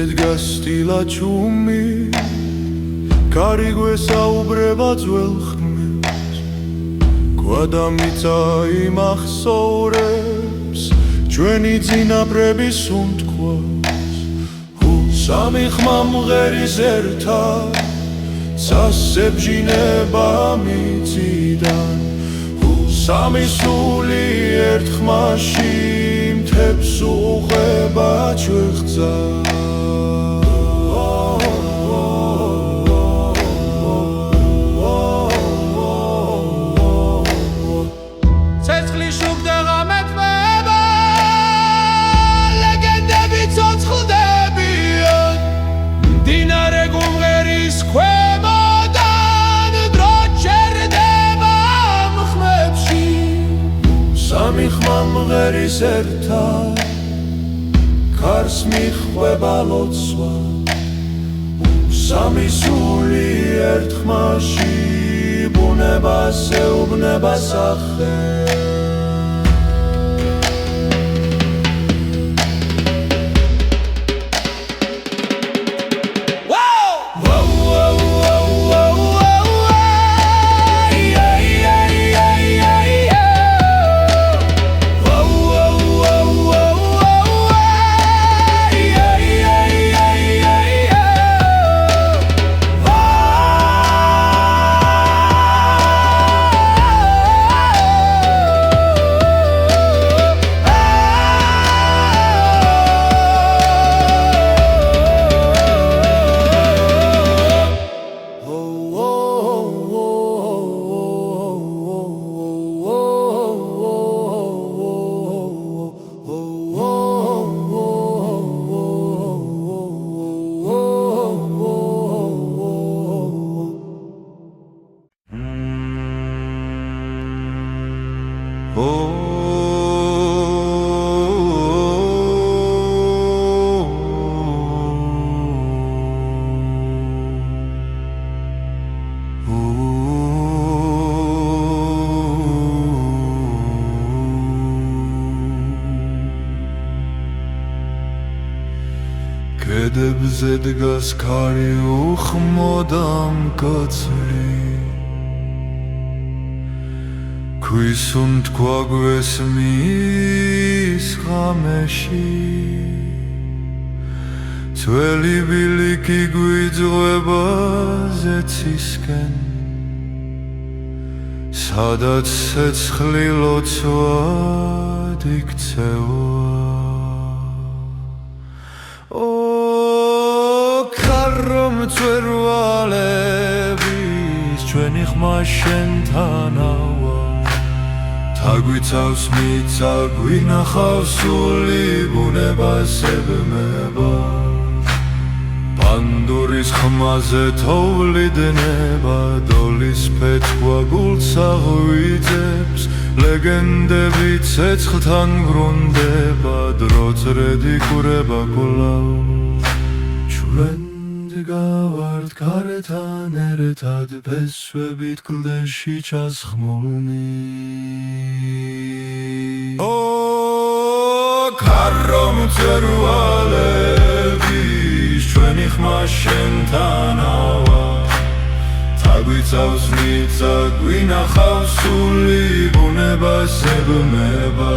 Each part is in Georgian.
Დგას სტილა ჩუმი კარი გვესაუბრება ძველ ხმებს გვადამიწა იმახსოვრებს ჩვენი წინაპრების უთქვას სამი ხმა მღერის ერთად სასებჟინება მიწიდან სამი სული ერთ ხმაში მთებს უყვება ჩვეხძა მღერის ერთად ქარს მიხვება ლოცვა სამი სული ერთ ხმაში ბუნებას ეუბნება სახე კედებზე დგას ქარი უხმოდამ კაცრი ქვისუნთქვა გვესმის ღამეში ძველი ბილიკი გვიძღვება ზეცისკენ სადაც ცეცხლი ლოცვად იქცევა მწვერვალების ჩვენი ხმა შენთანავა თაგვიცავს მიწა გვინახავს სული ბუნებას ებმება პანდურის ხმაზე თოვლიდნება დოლის ფეცქვა გულს აღვიძებს ლეგენდები ცეცხლთან ბრუნდება დრო წრედი კურება კვლავ ჩვენ გავართ ქართან ერთად ფესვებით კლდეში ჩასხმულნი ქარო მწვერვალების ჩვენი ხმა შენთანავა თაგვიცავს მიწა გვინახავს სული ბუნებას ებმება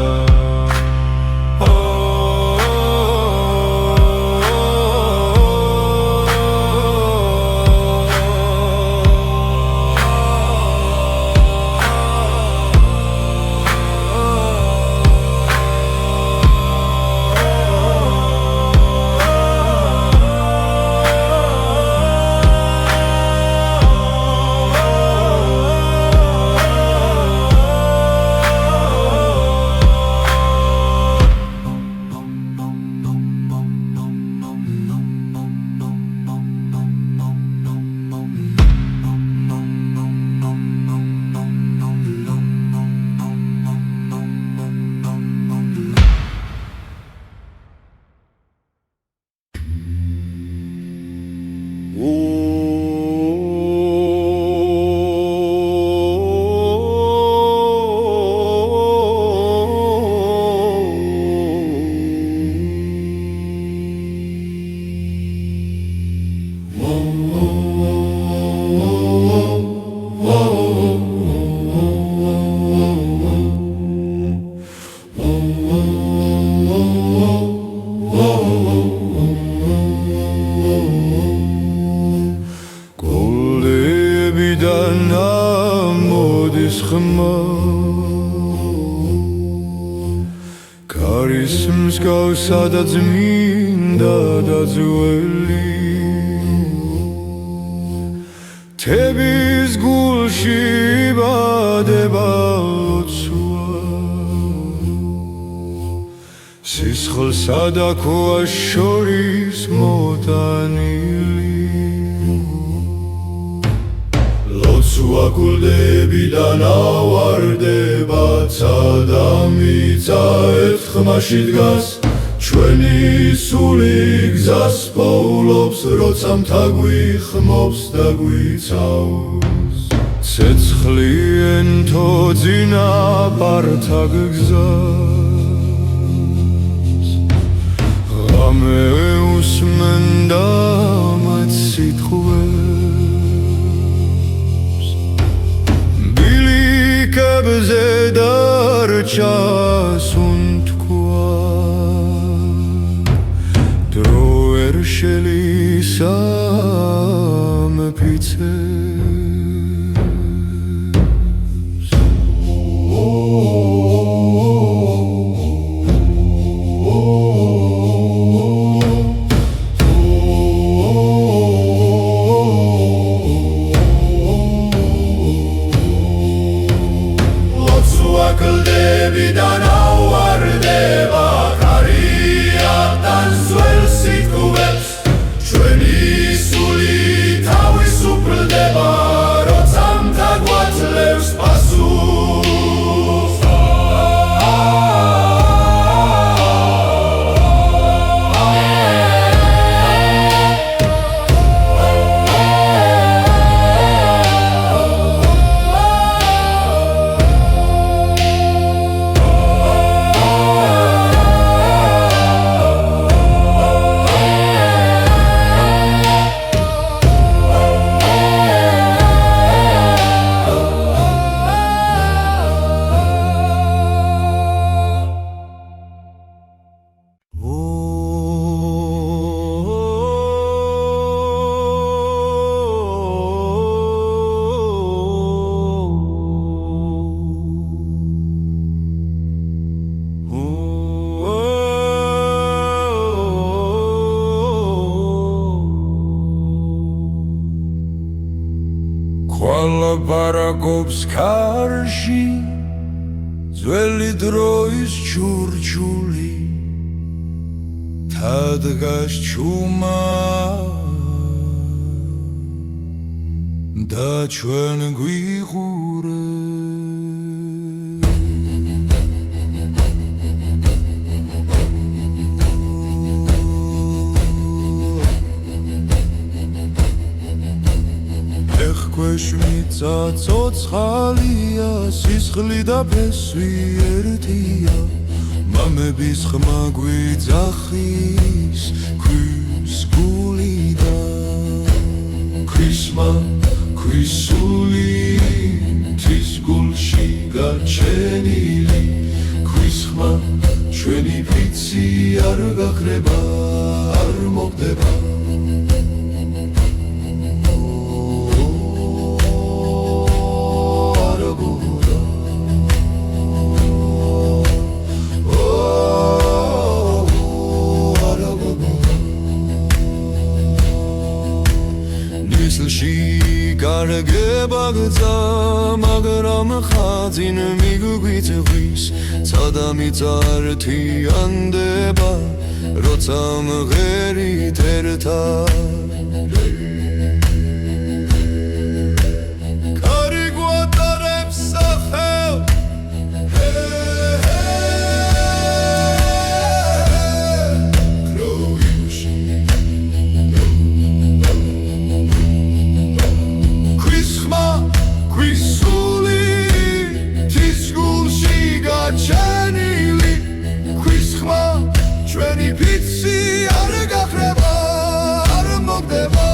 Karis მსგავსა და წმინდა და ძველი თების გულში იბადება ლოცვა სისხლსა და ქვას შორის მოტანილი ლოცვა გულდებიდან ავარდება ცადა მიწა ერთხმაში დგას ჩვენი სული გზას პოულობს როცა მთაგვიხმობს და გვიცავს ცეცხლი ენთო წინაპართა გგზას ღამე უსმენდა მათ სიტყვებს ბილიკებზე დარჩა შელისა მეფიცებს ლოცვა კლდებიდან ავარდება კარიატან ძველ სიტყვებს ჩვენი სული თავისუფლდება როცა მთაგვაძლევს პასუხს Kuala paragobs karshi Zveli drois churchuli Tadgas chuma Da chwen guigure Ეხქვეშმიცა ცოცხალია სისხლი და ფესვი ერთია მამების ხმა გვიძახის ქვის გულიდან ქვისმა ქვისული თვის გულში გაჩენილი ქვის ხმა ჩვენი ფიცი არ გაქრება არ მოგდება გარგებაგცა მაგრამ ხაზინ მიგვიწვის ცადა მიწართიანდება როცა მღერით ერთად კარი გვატარებს სახელს ჩვენი ფიცი არ გაქრება არ მოგდება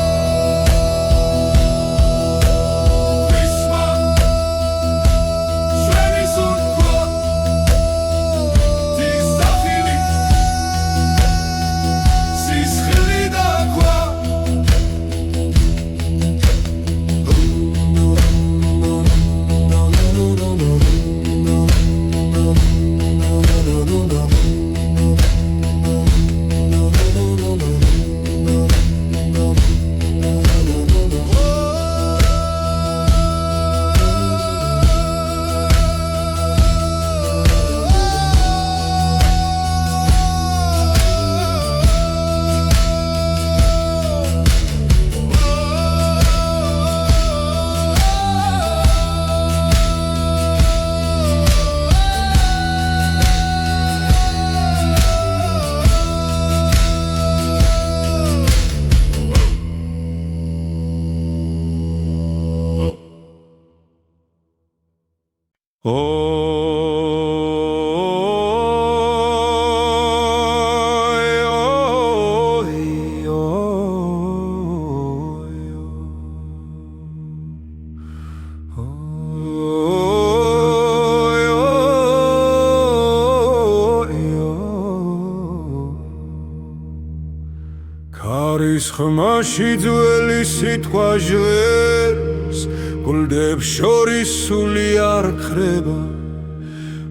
ქარის ხმაში ძველი სიტყვა ჟღერს, გულდებს შორის სული არ ხრება,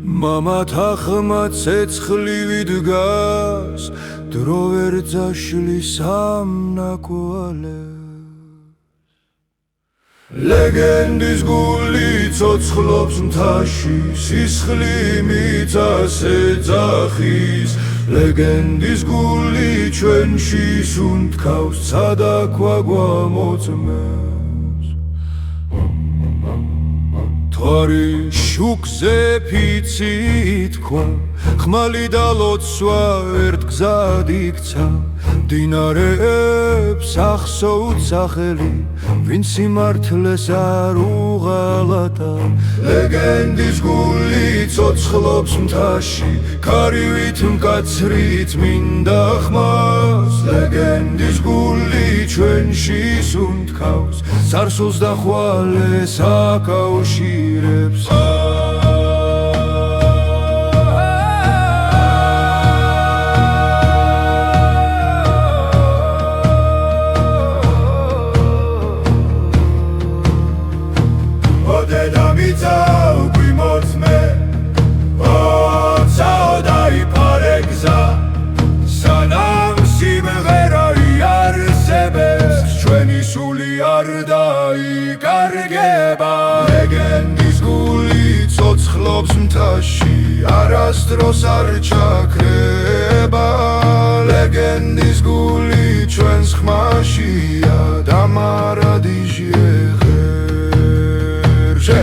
მამათა ხმა ცეცხლივი დგას, დრო ვერ ძაშლის ამ ნაკვალებს. ლეგენდის გული ცოცხლობს მთაში, სისხლი მიწას ეძახის. ლეგენდის გული ჩვენში სუნთქავს, ცადაქვა გვამოწმებს. მთვარი შუქზე ფიცი ითქვა, ხმალი და ლოცვა ერთ გზად იქცა. მდინარეებს ახსოვთ სახელი, ვინც სიმართლეს არ უღალატა. ლეგენდის გული ცოცხლობს მთაში, ქარივით მკაცრით მინდა ხმას. ლეგენდის გული ჩვენში სუნთქავს, სარსულს და ხვალეს აკავშირებს. ლეგენდის გული ცოცხლობს მთაში, არასდროს არ ჩაქრება. ლეგენდის გული ჩვენს ხმაშია და მარადიჟი ეხერშე.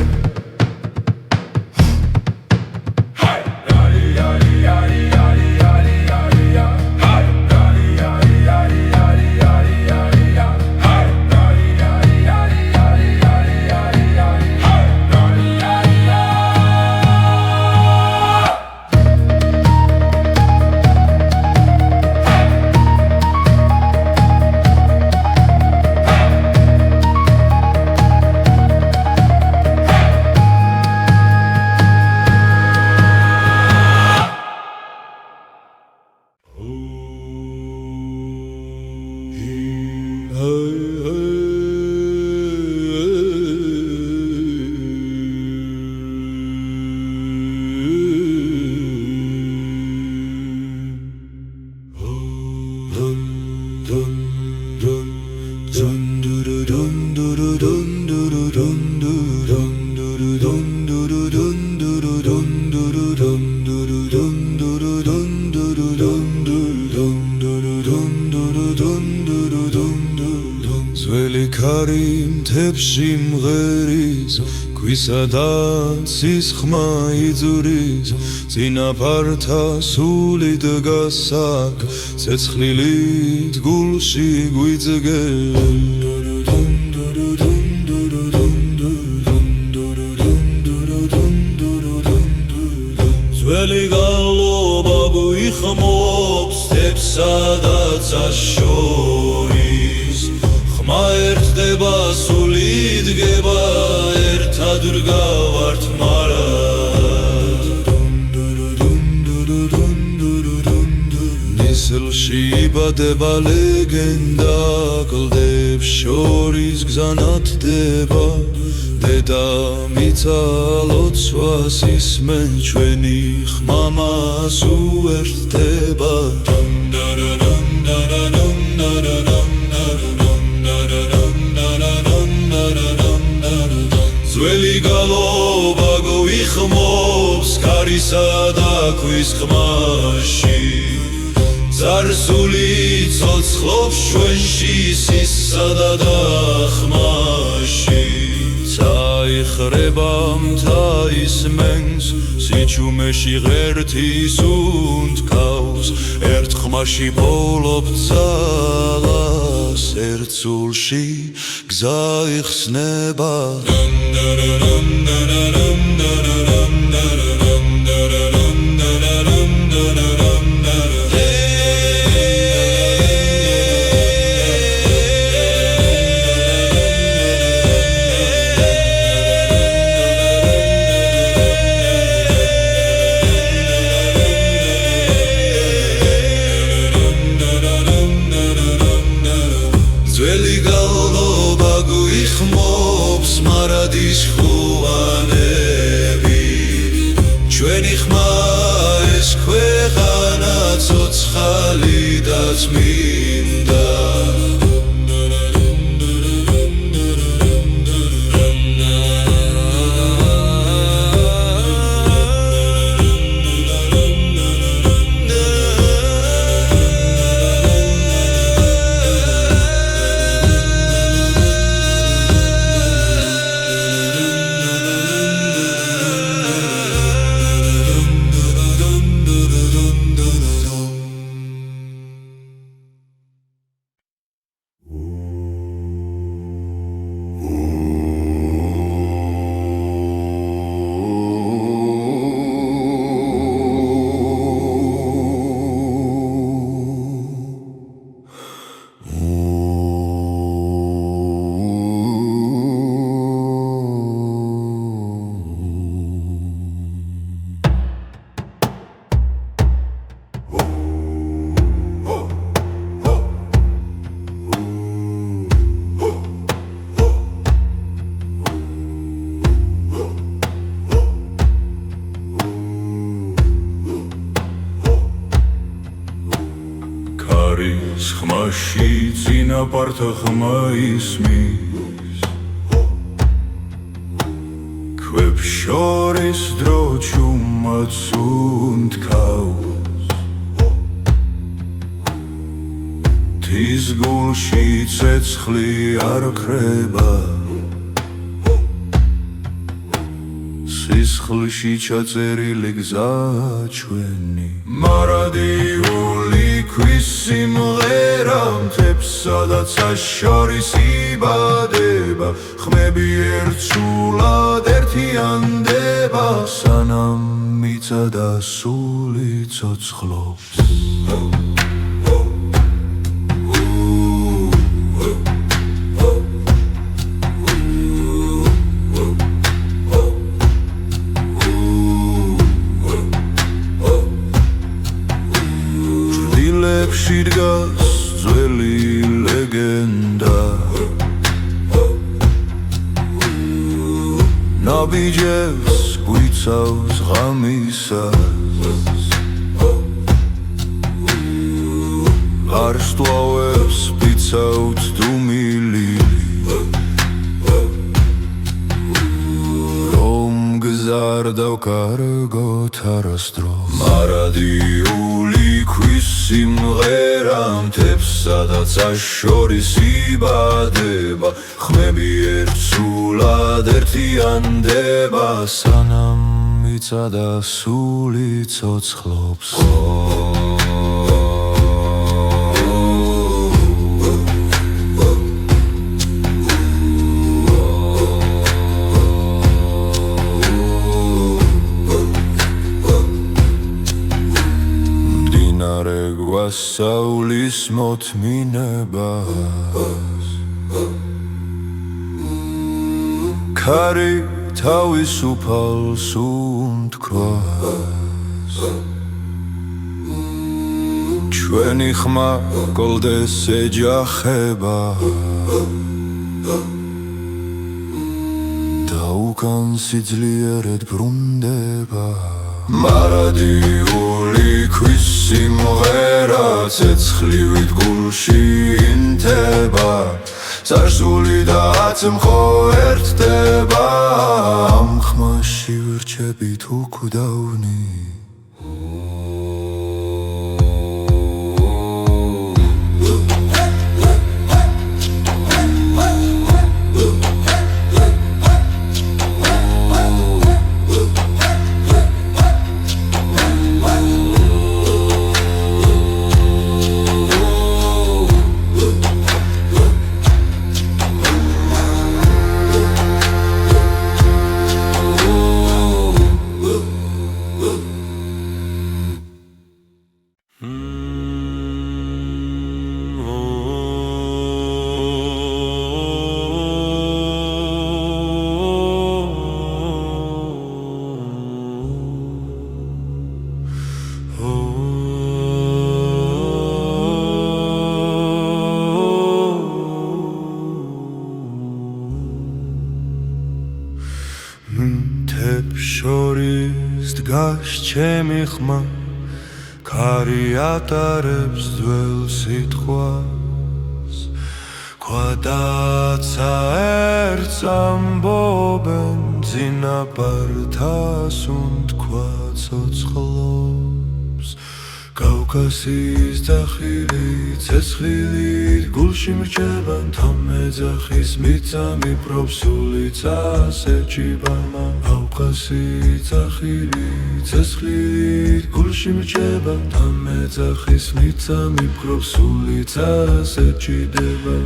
ძველი ქარი მთებში მღერის, ქვისა და ცის ხმა იძურის. წინაპართა სული დგას აქ, ცეცხლილით გულში გვიძგებს. ძველი გალობა გვიხმობს სტეპსა და ცას შორის. ხმა ერთდება, სული დგება, ერთად რგავართ მარად. ნისლში იბადება ლეგენდა, კლდებს შორის გზა ნათდება. დედამიწა ლოცვას ისმენ, ჩვენი ხმა მას უერთდება. ძველი გალობა გვიხმობს ქარისა და ქვის ხმაში. ძარსული ცოცხლობს ჩვენში, სისსა და ხმაში. წაიხრება მთა ისმენს, სიჩუმეში ღერთის უნთქავს. ერთ ხმაში ბოლობ ძალა გზას ერთსულში გზა იხსნება ძველი გალობა გვიხმობს მარადის ხუანები ჩვენი ხმა ეს ქვეყანა ცოცხალი და წმინდა ხმაში წინაპართ ხმა ისმის ქვებს შორის დრო ჩუმად უნთქავს თის გულში ცეცხლი არ ქრება სისხლში ჩაწერილი გზა ჩვენი მარადიული ქვის სიმღერა მთებსა და ცას შორის იბადება ხმები ერთსულად ერთიანდება სანამ მიწა და სული ცოცხლობს დგას ძველი ლეგენდა ნაბიჯებს გვიცავს ღამისას ვარსკვლავებს ვიცავთ დუმილი რომ გზარდავ კარგოთ არასდროს მარადიული ქვის სიმღერა მთებსა და ცას შორის იბადება ხმები ერთსულად ერთიანდება სანამ მიწა და სული ცოცხლობს გვასწავლის მოთმინებას ქარი თავისუფალს უნთქვას ჩვენი ხმა გოლდეს ეჯახება და უკან სიძლიერად ბრუნდება მარადიული ქვის სიმღერა ცეცხლივით გულში ინთება წარსული და აწმყო ერთდება ამ ხმაში ვირჩებით უკვდავნი ჩემი ხმა ქარი ატარებს ძველ სიტყვას ქვადაცა ერთს ამბობენ ძინაპართა სუნთქვა ცოცხლობს კავკასიის დახილი ცეცხლით გულში მრჩება თამეძახის მიწამი პროფსული წასეჭიბამა კავკასიის დახილი ცეცხლით გულში მრჩება თამეძახის მიწამი პროფსული წასეჭიდება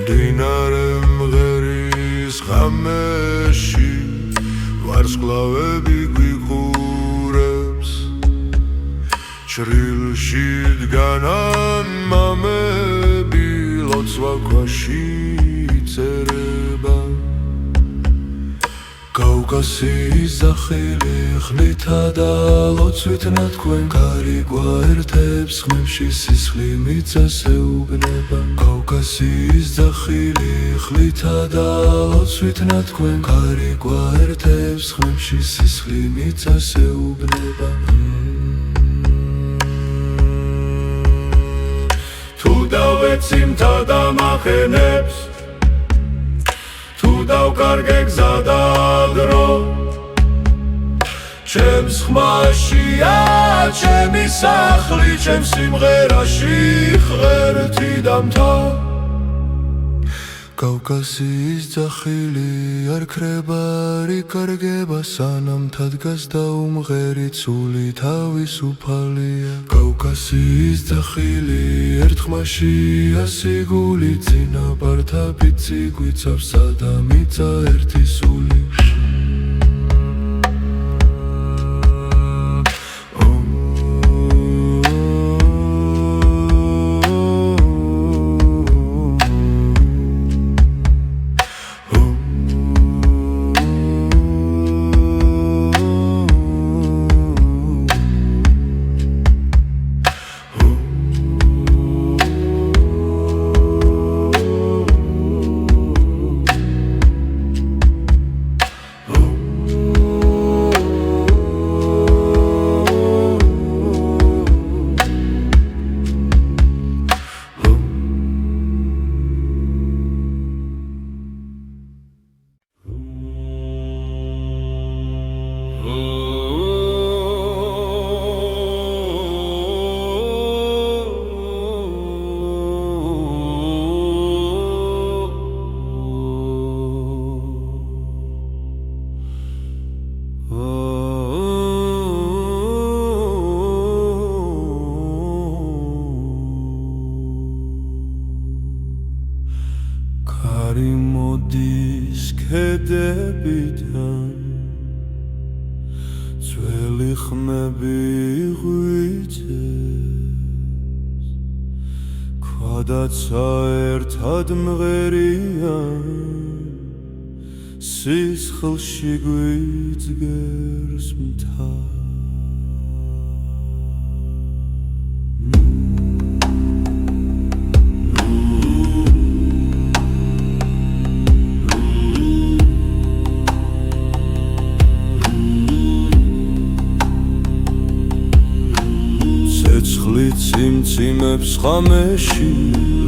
მდინარე მღერის ღამეში ვარსკვლავები გვიყურებს ჩრილში დგანან მამები ლოცვა ქვაში წერება კავკასიის დახილი ხლითა და ლოცვით ნათქვენ კარი გვაერთებს ხმებში სისხლი მიწას ეუბნება კავკასიის დახილი ხლითა და ლოცვით ნათქვენ კარი გვაერთებს ხმებში სისხლი მიწას ეუბნება თუ დავეციმთა და მახენებს თუ დავკარგე გზა და დრო ჩემს ხმაშია ჩემი სახლი ჩემს სიმღერაში ღერთი დამთა კავკასიის ძახილი არ ქრება არ იკარგება სანამ თადგას და უმღერი ცული თავისუფალია კავკასიის ძახილი ერთ ხმაშია სიგული წინაპართა ფიცი გვიცავს და მიწა ერთი სული კარი მოდის ქედებიდან ძველი ხმები ღვიძებს ქვადაცა ერთად მღერიან სისხლში გვიძგერს მთა ციმციმებს ხამეში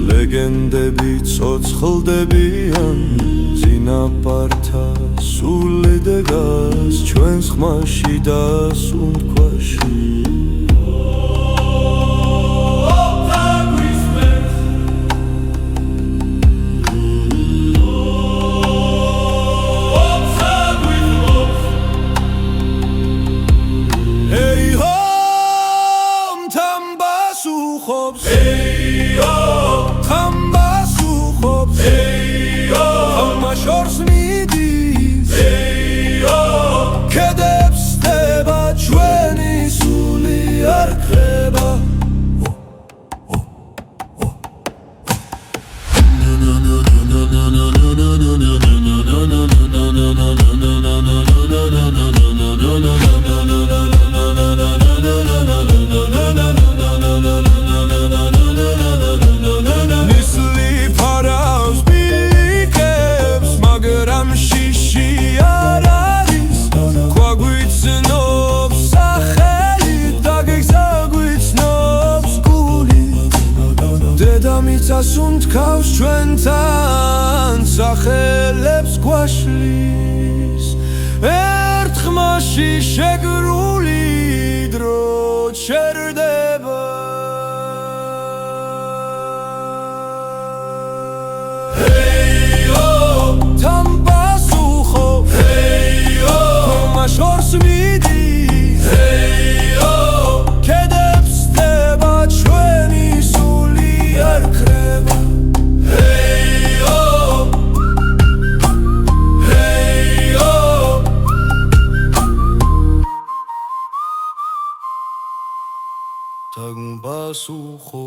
ლეგენდები ცოცხლდებიან ძინაპართა სული დგას ჩვენს ხმაში და სუნთქვაში ქედებს დება ჩვენი სული გავს ჩვენთან სახელებს გვაშლის ერთ ხმაში შეგრული დრო ჩერდება თან პასუხო შორს მიდის კედებს ხდება ჩვენი სული არ ქრება თან პასუხო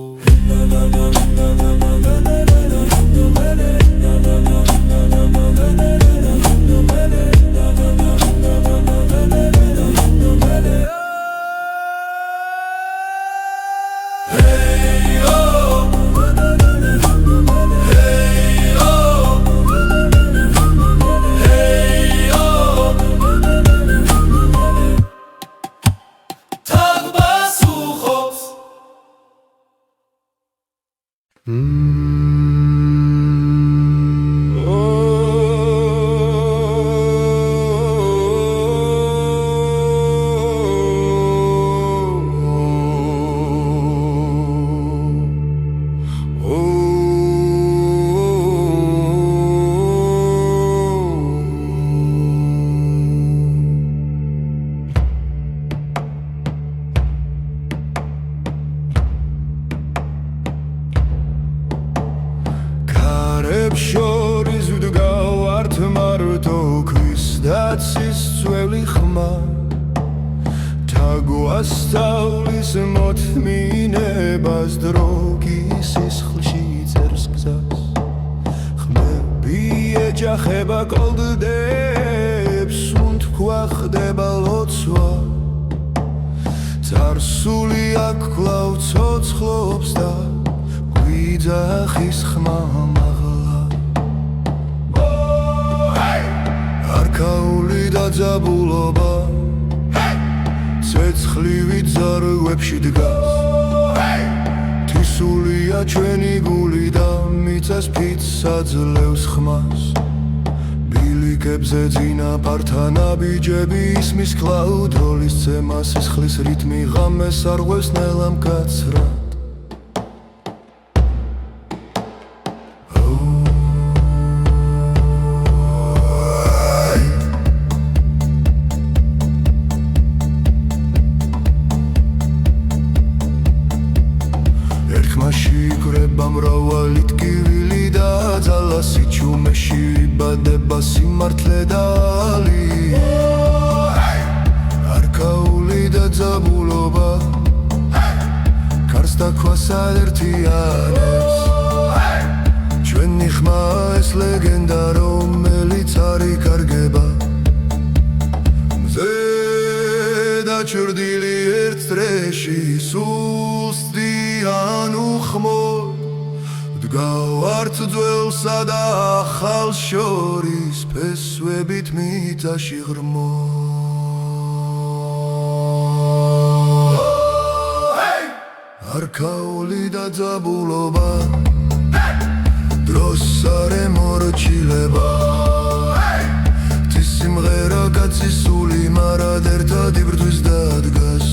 შორის ვდგავართ მარტო ქვის დაცის წველი ხმა თაგვასწავლის მოთმინებას დრო სისხლში წერს გზას ხმები ეჯახება კოლდდებს უთქვა ხდება ლოცვა წარსული აქ კვლავ ცოცხლობს და გვიძახის ხმა არქაული დაძაბულობა ცეცხლივი ძარღვებში დგას თისულია ჩვენი გული და მიწას ფიცს აძლევს ხმას ბილიკებზე წინაპართან აბიჯები ისმის კლავ დროლის ცემა სისხლის რიტმი ღამეს არღვევს ნელა მკაცრად შიგრება მრავალი ტკივილი და ძალა სიჩუმეში ვიბადება სიმართლე და ალი არქაული და ძაბულობა კარს დაქვას აერთიანებს ჩვენი ხმა ეს ლეგენდა რომელიც არ იკარგება მზე დაჩრდილი ერთ წრეში სულსდიან უხმოდ დგავართ ძველსა და ახალს შორის ფესვებით მიწაში ღრმო არქაული და ძაბულობა დროს არ ემორჩილება სიმღერა კაცის სული მარად ერთად იბრძვის და დგას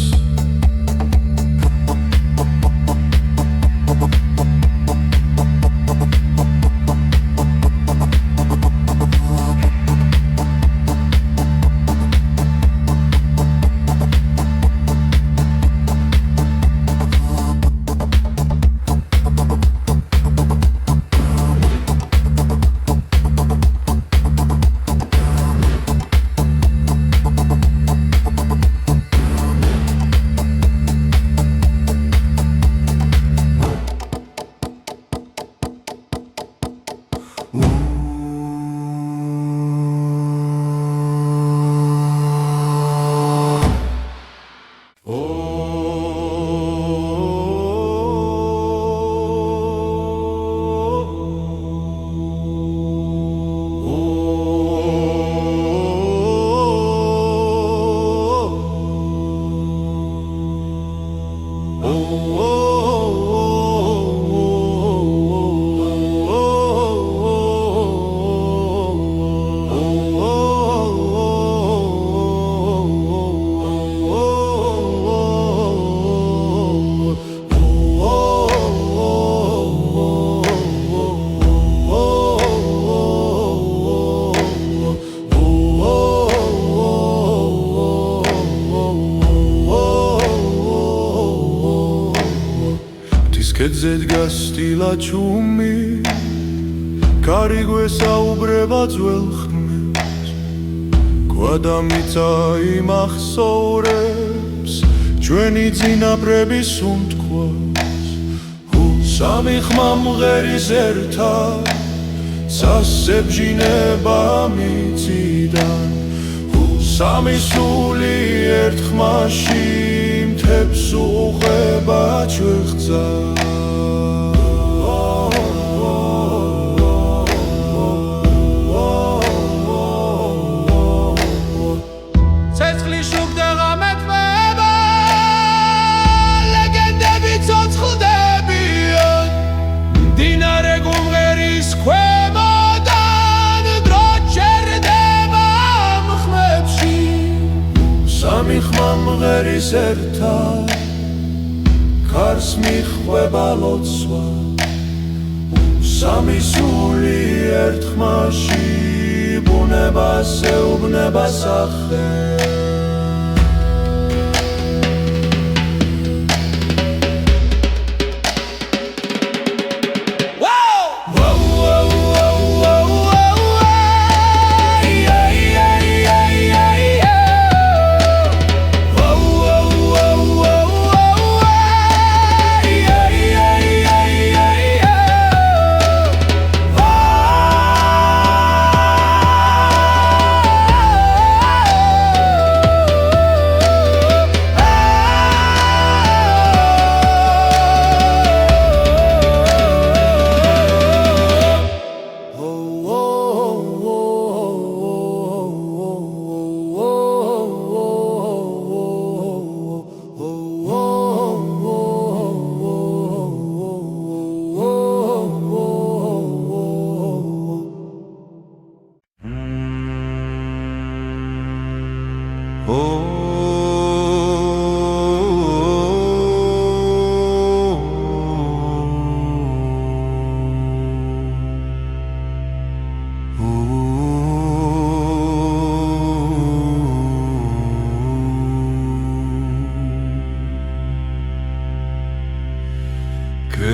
ქედზე დგას სტილა ჩუმი კარი გვესაუბრება ძველ ხმებს გვადამიცა იმახსოვრებს ჩვენი წინაპრების უთქვას სამი ხმა მღერის ერთად სასებჟინება მიწიდან სამი სული ერთ ხმაში მთებს უყვება ჩვეხძა მღერის ერთად ქარს მიხვება ლოცვა სამი სული ერთ ხმაში ბუნებას ეუბნება სახე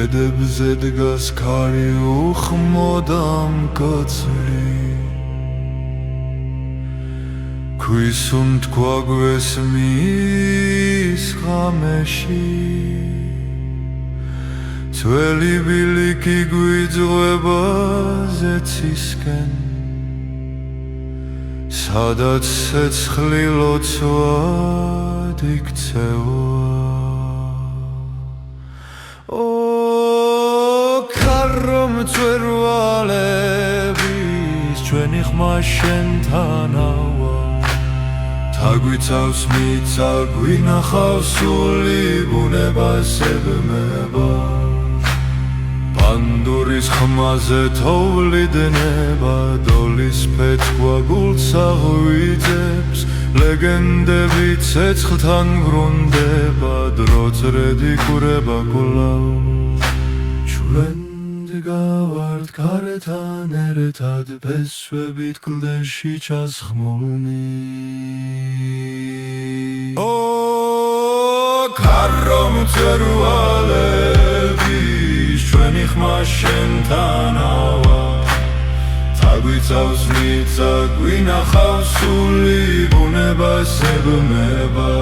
კედებზე დგას ქარი უხმოდამ კაცრი ქვის უთქვა გვესმის ღამეში ძველი ბილიკი გვიძღვება ზეცისკენ სადაც ცეცხლი ლოცვად იქცევა მწვერვალების ჩვენი ხმა შენთანავა თაგვიცავს მიწა გვინახავს სული ბუნებას ებმება პანდურის ხმაზე თოვლიდნება დოლის ფეცქვა გულს აღვიძებს ლეგენდები ცეცხლთან ბრუნდება დროწრედი კურება კვლავ ჩვენ გავართ ქართან ერთად ფესვებით კლდეში ჩასხმულნი ქარო მწვერვალების ჩვენი ხმა შენთანავა თაგვიცავს მიწა გვინახავს სული ბუნებას ებმება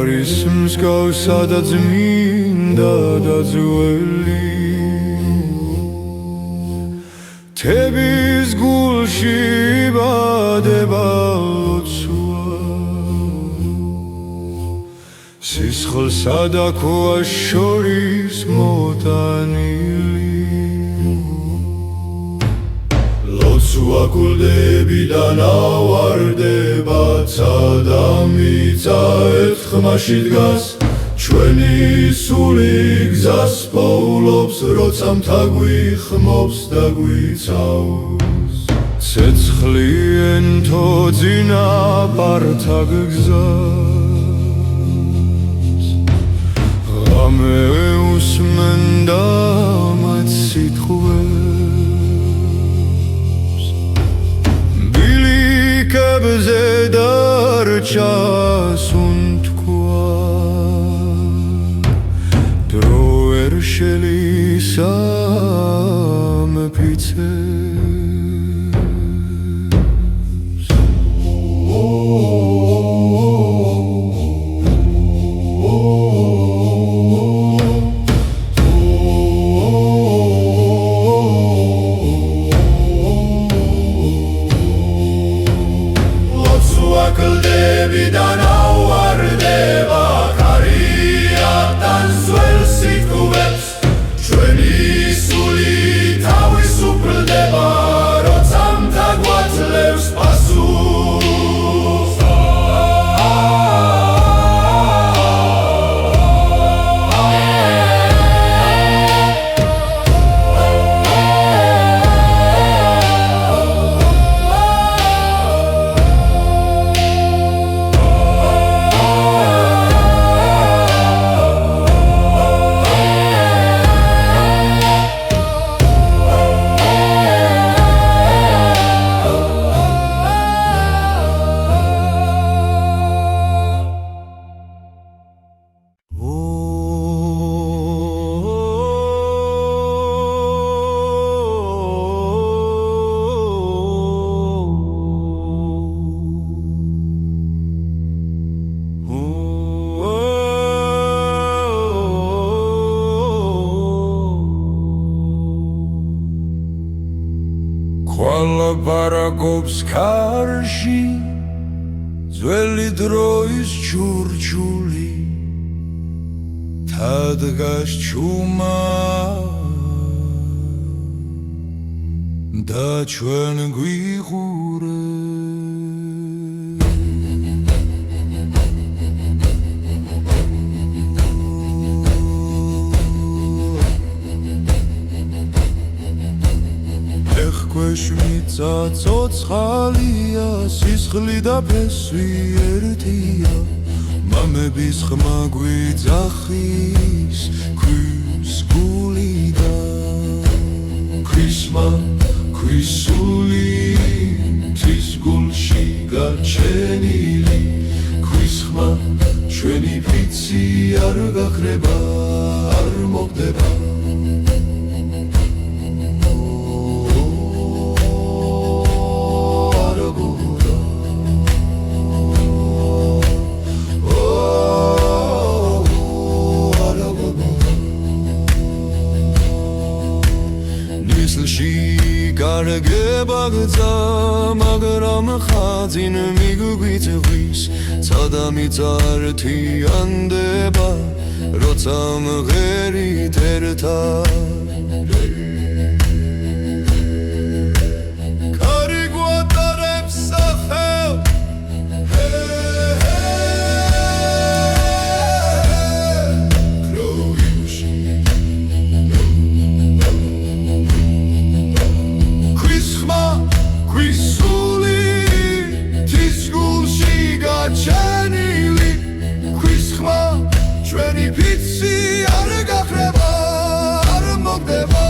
არის მსგავსა და წმინდა და ძველი თების გულში იბადება ლოცვა სისხლსა და ქვას შორის მოტანილი ლოცვა გულდებიდან ავარდება ცადა მიწა ერთხმაში დგას ჩვენი სული გზას პოულობს როცა მთა გვიხმობს და გვიცავს ცეცხლი ენთო წინაპართა გზას ღამე უსმენდა მათ სიტყვებს ბილიკებზე დარჩა შელისა მეფიცებს ლოცვა კლდებიდან ავარდება კარიატან ძველ სიტყვებს ლაპარაკობს ქარში ძველი დროის ჩურჩული თადგას ჩუმა და ჩვენ გვიყურებ ეხქვეშ მიწა ცოცხალია სისხლი და ფესვი ერთია მამების ხმა გვიძახის ქვის გულიდან ქვისმა ქვისული თვის გულში გაჩენილი ქვის ხმა ჩვენი ფიცი არ გაქრება არ მოხდება გარგება გზა მაგრამ ხაზინ მიგვიწვის ცადა მიწა ერთიანდება როცა მღერით ერთად კარი გვატარებს სახელ ჩენილი ქვის ხმა ჩვენი ფიცი არ გაქრება არ მოხდება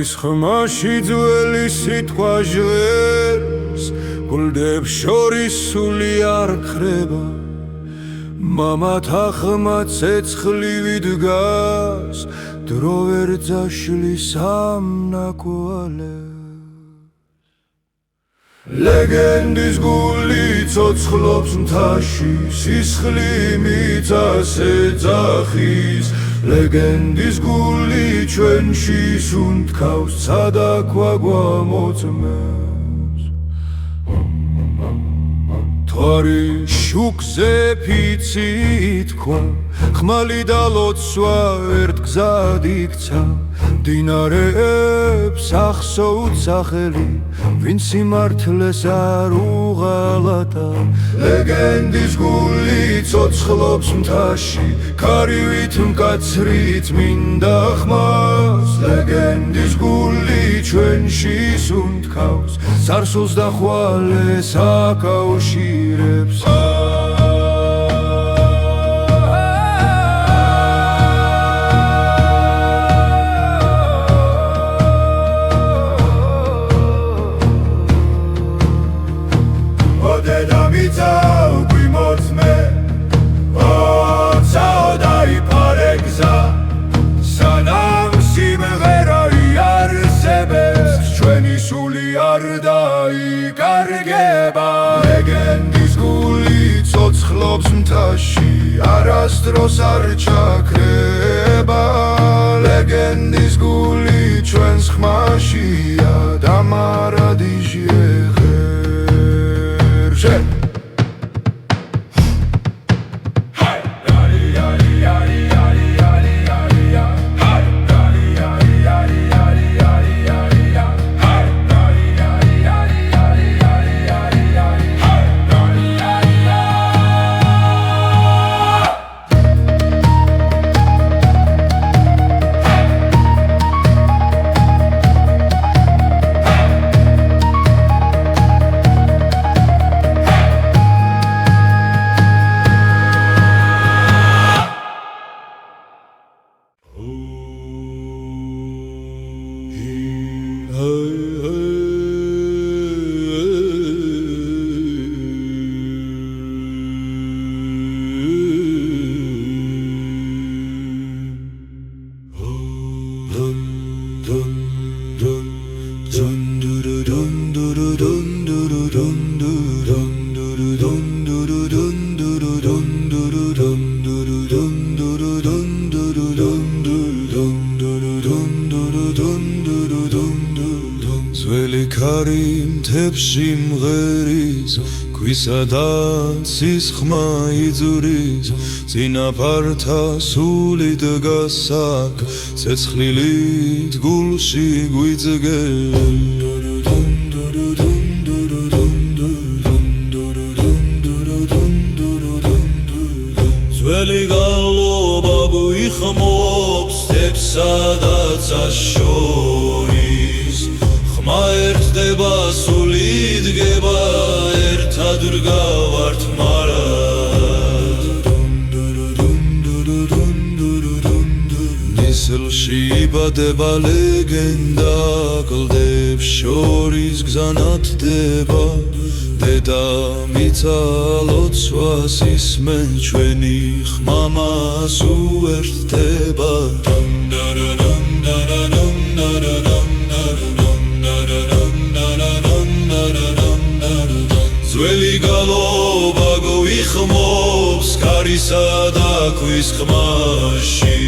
ქვის ხმაში ძველი სიტყვა ჟღერს გულდებს შორის სული არ ხრება მამათა ხმა ცეცხლივი დგას დრო ვერ ძაშლის ამ ნაკვალებს ლეგენდის გული ცოცხლობს მთაში სისხლი მიწას ეძახის ლეგენდის გული ჩვენში სუნთქავს ცადაქვა გვამოწმებს თვარი შუქზე ფიცი ითქვა ხმალი და ლოცვა ერთ გზად იქცა მდინარეებს ახსოვთ სახელი ვინც სიმართლეს არ უღალატა ლეგენდის გული ცოცხლობს მთაში ქარივით მკაცრით მინდა ხმას ლეგენდის გული ჩვენში სუნთქავს სარსულს და ხვალეს აკავშირებს ლეგენდის გული ცოცხლობს მთაში არასდროს არ ჩაქრება ლეგენდის გული ჩვენს ხმაშია და მარადიჟი ეხერშე ძველი ქარი მთებში მღერის ქვისა და ცის ხმა იძურის წინაპართა სული დგას აქ ცეცხლილით გულში გვიძგებს ძველი გალობა გვიხმობს სტეპსა და ცას შორის ხმა ერთდება სული დგება ერთად ვდგავართ მარად ნისლში იბადება ლეგენდა კლდებს შორის გზა ნათდება დედამიწა ლოცვას ისმენ ჩვენი ხმამას უერთდება ძველი გალობა გვიხმობს ქარისა და ქვის ხმაში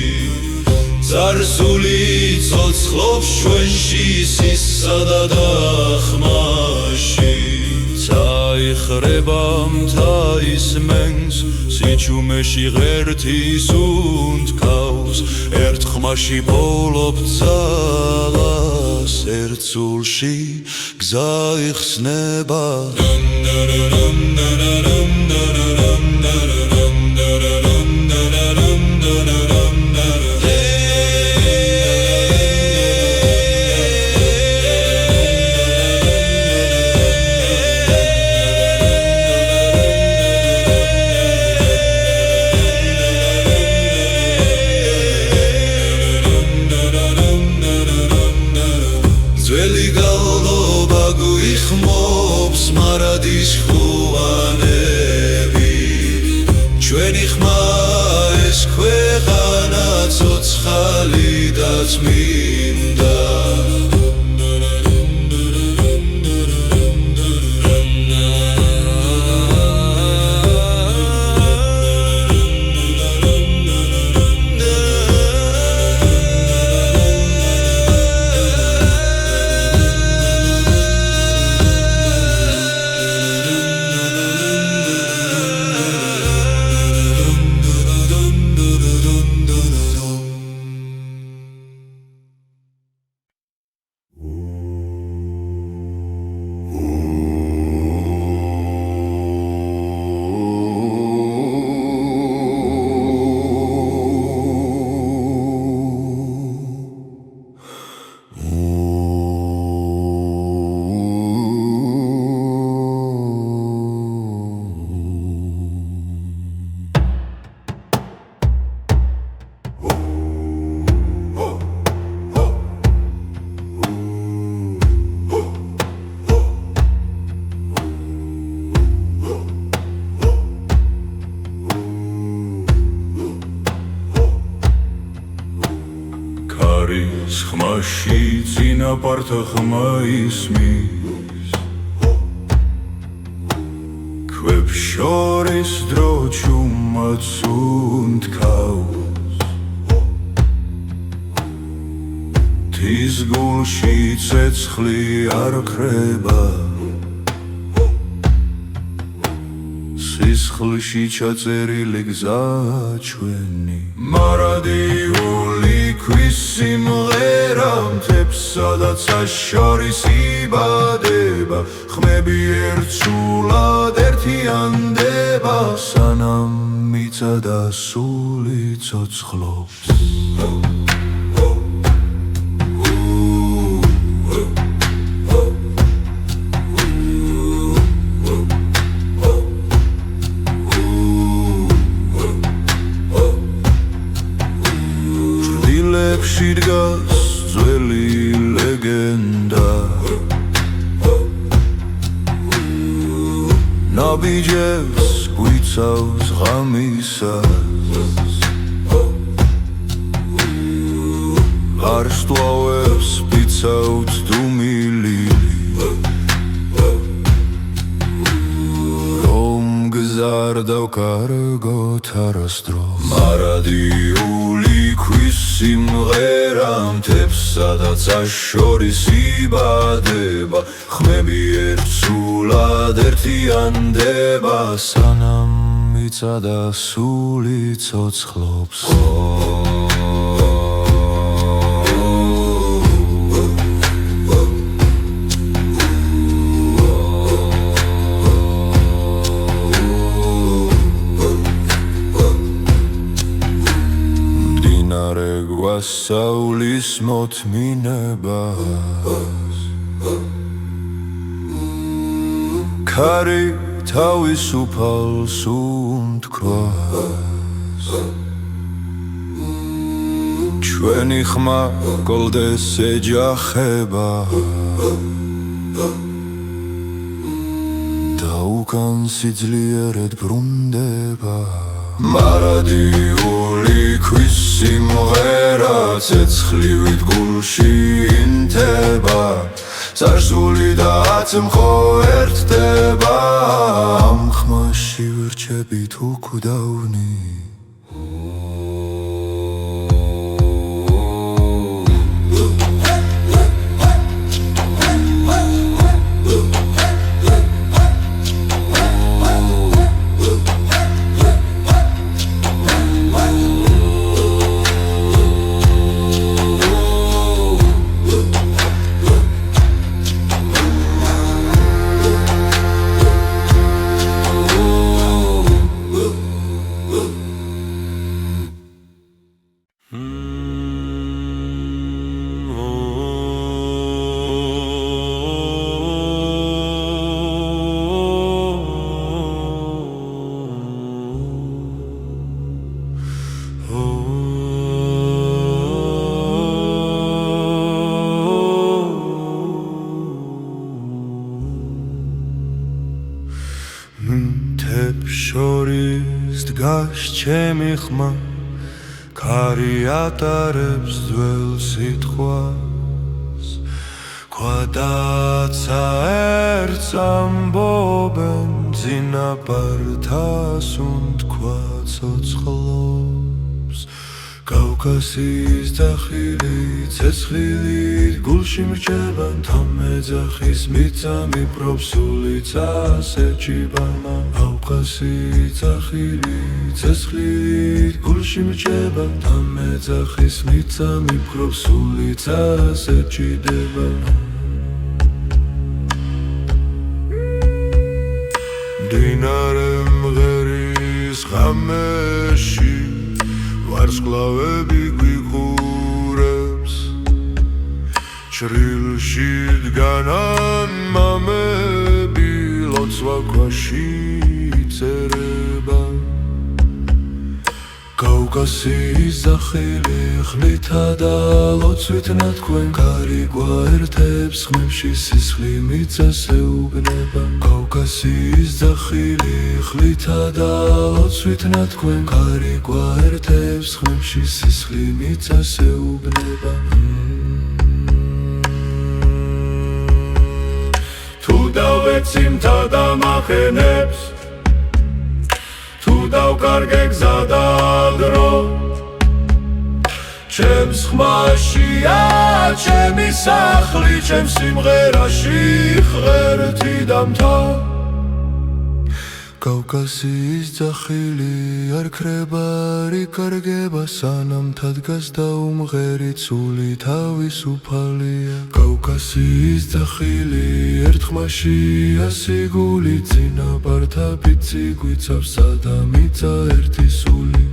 წარსული ცოცხლობს ჩვენში სისა და დახმაში წაიხრება მთა ისმენს სიჩუმეში ღერთის უნთქავს ერთ ხმაში პოვლობ ძალას ერთ სულში გზა იხსნება რაც მინდა ხმაში წინაპართა ხმა ისმის ქვებს შორის დრო ჩუმად უნთქავს თის გულში ცეცხლი არ ხრება სისხლში ჩაწერილი გზა ჩვენი მარადიული ქვის სიმღერა მთებსა და ცას შორის იბადება ხმები ერთსულად ერთიანდება სანამ მიწა და სული ცოცხლობს დგას ძველი ლეგენდა ნაბიჯებს გვიცავს ღამისას ვარსკვლავებს ვიცავთ დუმილი რომ გზარდავ კარგოთ არასდროს მარადიული ქვის სიმღერა მთებსა და ცას შორის იბადება ხმები ერთსულად ერთიანდება სანამ მიწა და სული ცოცხლობს გვასწავლის მოთმინებას ქარი თავისუფალს უნთქვას ჩვენი ხმა გოლდეს ეჯახება და უკან სიძლიერად ბრუნდება მარადიული ქვის სიმღერა ცეცხლივით გულში ინთება წარსული და აწმყო ერთდება ამ ხმაში ვირჩებით უკვდავნი მთებს შორის დგას ჩემი ხმა ქარი ატარებს ძველ სიტყვას ქვადაცა ერთს ამბობენ ძინაპართას უთქვა ცოცხლობს კავკასიის ძახილი ცეცხლით გულში მრჩება თამეძახის მიწა მიპრობს სულიც ასეჭიბამა კავკასიის ძახილი ცეცხლით გულში მრჩება თამეძახის მიწა მიპრობს სულიც ასეჭიდება მდინარე მღერის ღამეში ვარსკვლავები გვიყურებს ჩრილში დგანან მამები ლოცვა ქვაში წერება კავკასიის ძახილი ხმითა და ლოცვით ნათქვენ ქარი გვაერთებს ხმებში სისხლი მიწას ეუბნება კავკასიის ძახილი ხმითა და ლოცვით ნათქვენ ქარი გვაერთებს ხმებში სისხლი მიწას ეუბნება თუ დავეცი მთა და მახენებს თუ დავკარგე გზა და დრო ჩემს ხმაშია ჩემი სახლი ჩემს სიმღერაში ღერთი და მთა კავკასიის ძახილი არ ქრება არ იკარგება სანამ თადგას და უმღერი ცული თავისუფალია კავკასიის ძახილი ერთ ხმაშია სიგული წინაპართა ფიცი გვიცავს სადა მიწა ერთი სული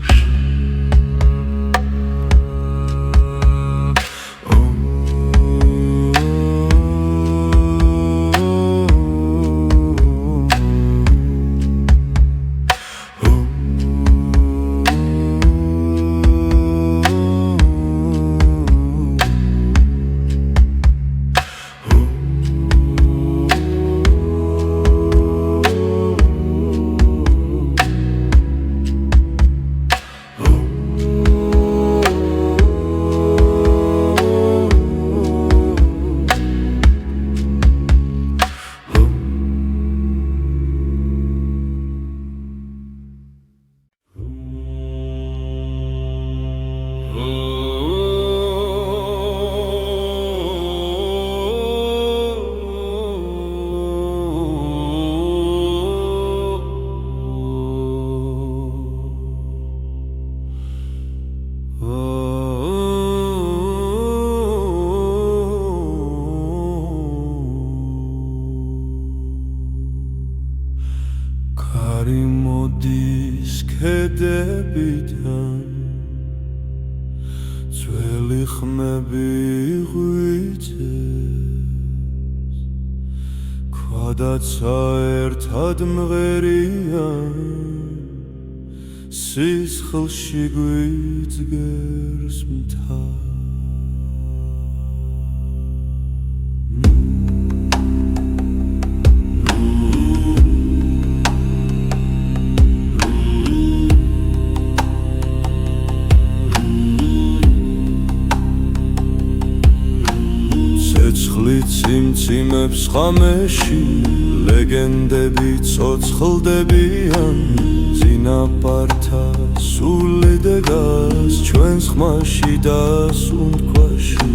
ქარი მოდის ქედებიდან ძველი ხმები ღვიძებს ქვადაცა ერთად მღერიან სისხლში გვიძგერს მთა ციმციმებს ხამეში ლეგენდები ცოცხლდებიან ძინაპართა სული დგას ჩვენს ხმაში და სუნთქვაში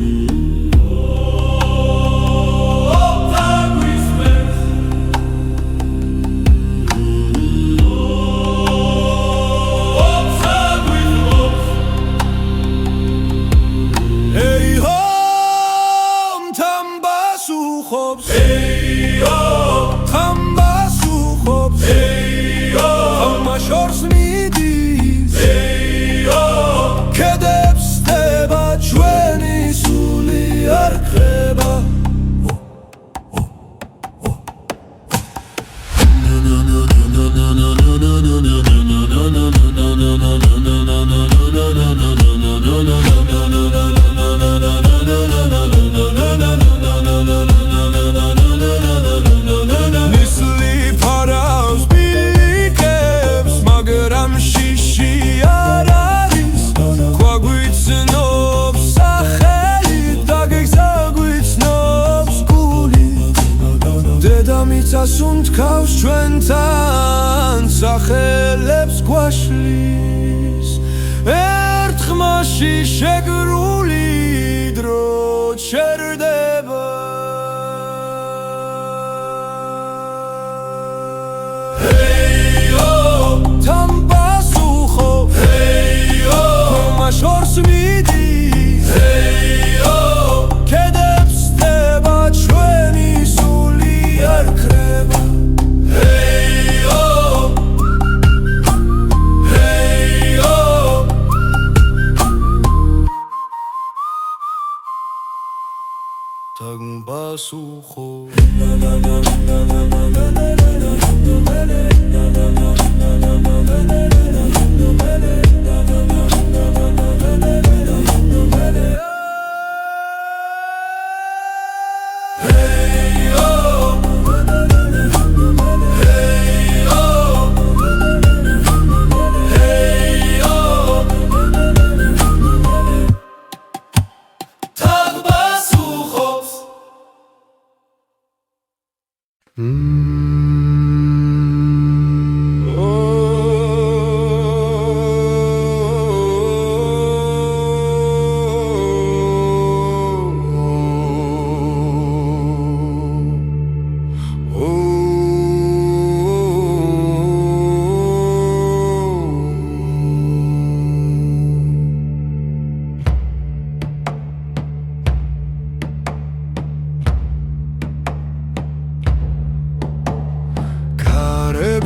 Kedebs teba čveni su გასუნთქავს ჩვენთან სახელებს გვაშლის ერთ ხმაში შეგრული დრო ჩერდება თან პასუხო შორს მიდის კედებს ხდება ჩვენი სული არ ქრება თან პასუხო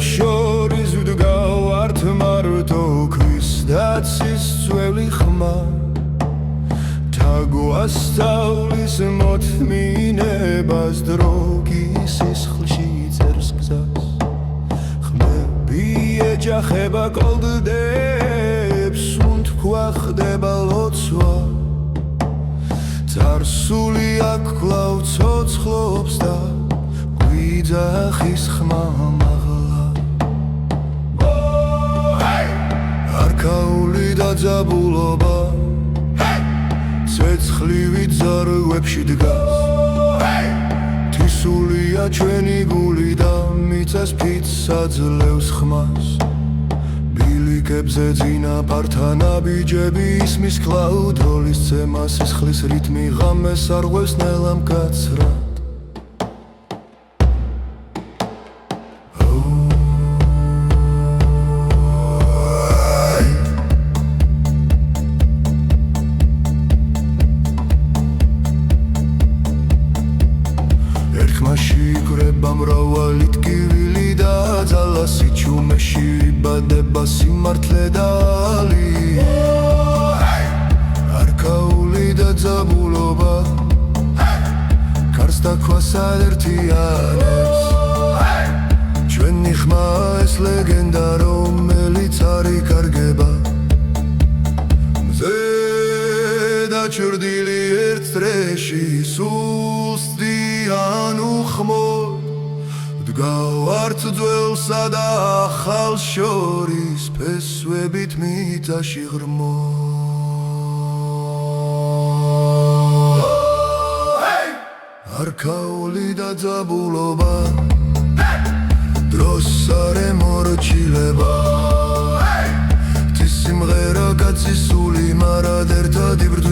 შორის ვდგავართ მარტო ქვის დაცის წველი ხმა თაგვასწავლის მოთმინებას დრო სისხლში წერს გზას ხმები ეჯახება კოლდდებს უთქვა ხდება ლოცვა წარსული აქ კვლავ ცოცხლობს და გვიძახის ხმა არქაული დაძაბულობა ცეცხლივი ძარღვებში დგას თისულია ჩვენი გული და მიწას ფიცს აძლევს ხმას ბილიკებზე წინაპართან აბიჯები ისმის კლაუდროლის ცემა სისხლის რიტმი ღამეს არღვევს ნელა მკაცრად შიგრება მრავალი ტკივილი და ძალა სიჩუმეში იბადება სიმართლე და ალი არქაული დაძაბულობა კარს დაქვას ადერთიანებს ჩვენი ხმა ეს ლეგენდა რომელიც არ იკარგება მზე დაჩრდილი ერთ წრეში სულსდიან უხმოდ დგავართ ძველსა და ახალ შორის ფესვებით მიწაში ღრმო არქაული დაძაბულობა დროს არ ემორჩილება თის სიმღერა კაცის სული მარად ერთად იბრძვა